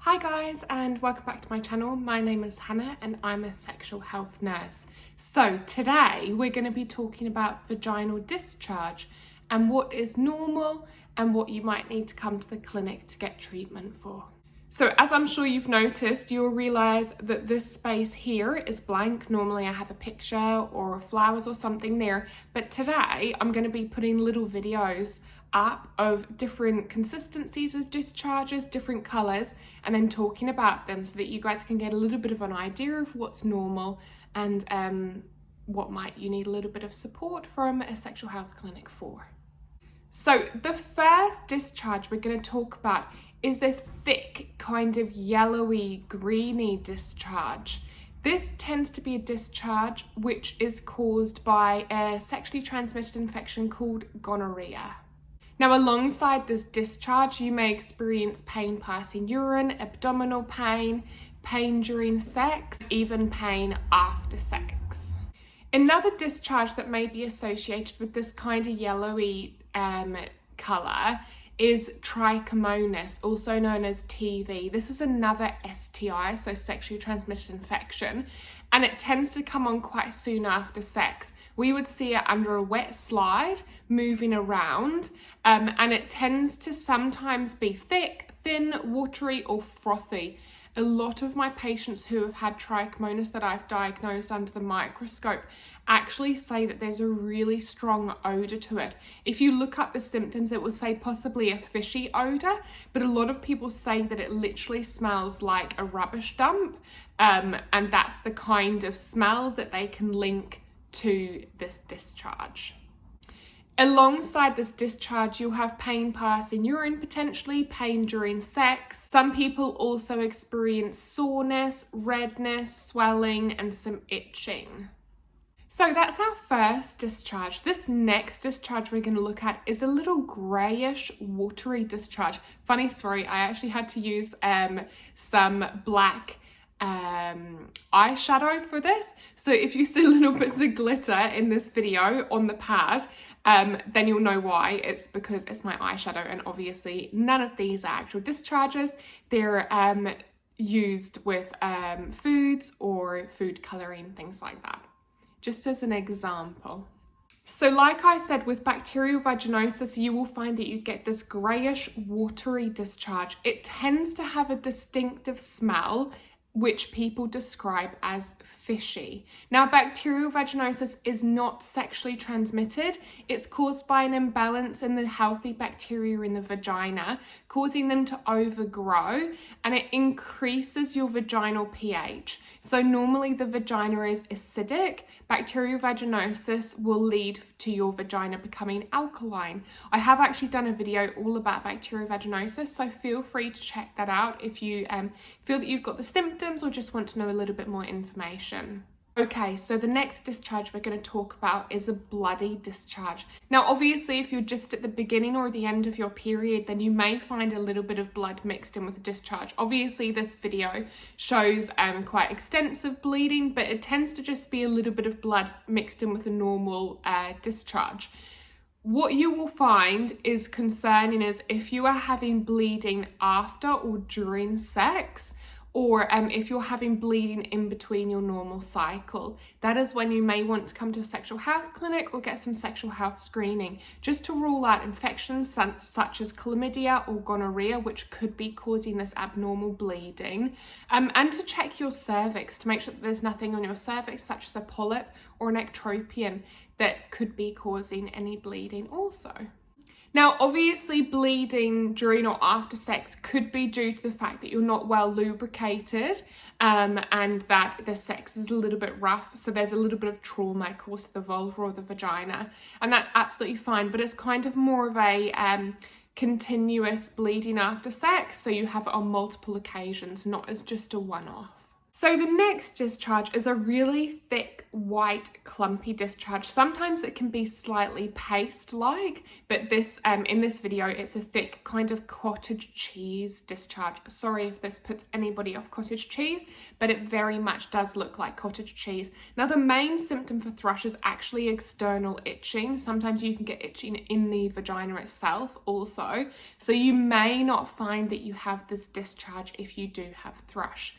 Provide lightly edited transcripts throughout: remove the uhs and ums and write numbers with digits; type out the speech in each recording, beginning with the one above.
Hi guys, and welcome back to my channel. My name is Hannah and I'm a sexual health nurse. So today we're going to be talking about vaginal discharge and what is normal and what you might need to come to the clinic to get treatment for. So as I'm sure you've noticed, you'll realise that this space here is blank. Normally I have a picture or flowers or something there, but today I'm going to be putting little videos up of different consistencies of discharges, different colours, and then talking about them so that you guys can get a little bit of an idea of what's normal and what might you need a little bit of support from a sexual health clinic for. So the first discharge we're going to talk about is the thick kind of yellowy greeny discharge. This tends to be a discharge which is caused by a sexually transmitted infection called gonorrhea. Now, alongside this discharge, you may experience pain passing urine, abdominal pain, pain during sex, even pain after sex. Another discharge that may be associated with this kind of yellowy colour is Trichomonas, also known as TV. This is another STI, so sexually transmitted infection, and it tends to come on quite soon after sex. We would see it under a wet slide, moving around, and it tends to sometimes be thick, thin, watery, or frothy. A lot of my patients who have had trichomonas that I've diagnosed under the microscope actually say that there's a really strong odour to it. If you look up the symptoms, it will say possibly a fishy odour, but a lot of people say that it literally smells like a rubbish dump, and that's the kind of smell that they can link to this discharge. Alongside this discharge, you'll have pain passing urine, potentially pain during sex. Some people also experience soreness, redness, swelling, and some itching. So that's our first discharge. This next discharge we're going to look at is a little greyish, watery discharge. Funny story, I actually had to use some black eyeshadow for this. So if you see little bits of glitter in this video on the pad, then you'll know why. It's because it's my eyeshadow, and obviously none of these are actual discharges. They're used with foods or food colouring, things like that, just as an example. So like I said, with bacterial vaginosis, you will find that you get this greyish, watery discharge. It tends to have a distinctive smell, which people describe as fishy. Now, bacterial vaginosis is not sexually transmitted. It's caused by an imbalance in the healthy bacteria in the vagina, causing them to overgrow, and it increases your vaginal pH. So normally the vagina is acidic. Bacterial vaginosis will lead to your vagina becoming alkaline. I have actually done a video all about bacterial vaginosis, so feel free to check that out if you feel that you've got the symptoms or just want to know a little bit more information. Okay, so the next discharge we're going to talk about is a bloody discharge. Now, obviously, if you're just at the beginning or the end of your period, then you may find a little bit of blood mixed in with the discharge. Obviously, this video shows quite extensive bleeding, but it tends to just be a little bit of blood mixed in with a normal discharge. What you will find is concerning is if you are having bleeding after or during sex, or if you're having bleeding in between your normal cycle. That is when you may want to come to a sexual health clinic or get some sexual health screening, just to rule out infections such as chlamydia or gonorrhea, which could be causing this abnormal bleeding, and to check your cervix to make sure that there's nothing on your cervix, such as a polyp or an ectropion, that could be causing any bleeding also. Now, obviously, bleeding during or after sex could be due to the fact that you're not well lubricated and that the sex is a little bit rough. So there's a little bit of trauma caused to the vulva or the vagina, and that's absolutely fine. But it's kind of more of a continuous bleeding after sex. So you have it on multiple occasions, not as just a one-off. So the next discharge is a really thick, white, clumpy discharge. Sometimes it can be slightly paste-like, but in this video, it's a thick kind of cottage cheese discharge. Sorry if this puts anybody off cottage cheese, but it very much does look like cottage cheese. Now, the main symptom for thrush is actually external itching. Sometimes you can get itching in the vagina itself also. So you may not find that you have this discharge if you do have thrush.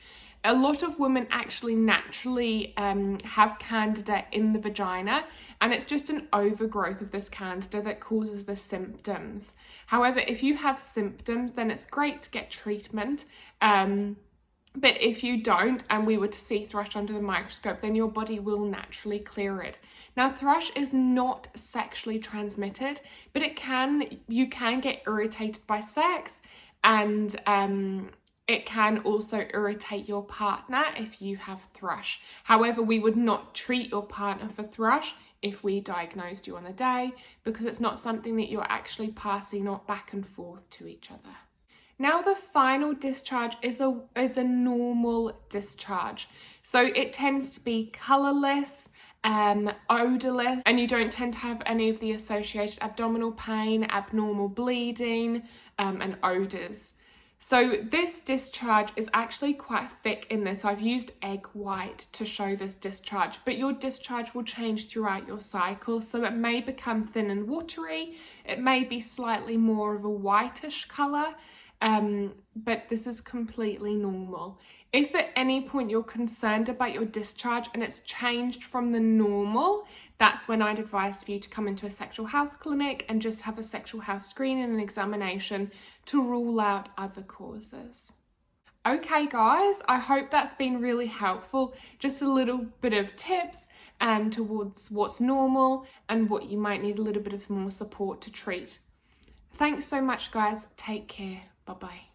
A lot of women actually naturally have candida in the vagina, and it's just an overgrowth of this candida that causes the symptoms. However, if you have symptoms, then it's great to get treatment. But if you don't, and we were to see thrush under the microscope, then your body will naturally clear it. Now, thrush is not sexually transmitted, but you can get irritated by sex, and it can also irritate your partner if you have thrush. However, we would not treat your partner for thrush if we diagnosed you on the day, because it's not something that you're actually passing on back and forth to each other. Now, the final discharge is a normal discharge. So it tends to be colourless, odorless, and you don't tend to have any of the associated abdominal pain, abnormal bleeding, and odours. So this discharge is actually quite thick in this. I've used egg white to show this discharge, but your discharge will change throughout your cycle. So it may become thin and watery. It may be slightly more of a whitish colour, but this is completely normal. If at any point you're concerned about your discharge and it's changed from the normal, that's when I'd advise for you to come into a sexual health clinic and just have a sexual health screening and examination to rule out other causes. Okay guys, I hope that's been really helpful. Just a little bit of tips towards what's normal and what you might need a little bit of more support to treat. Thanks so much guys, take care, bye bye.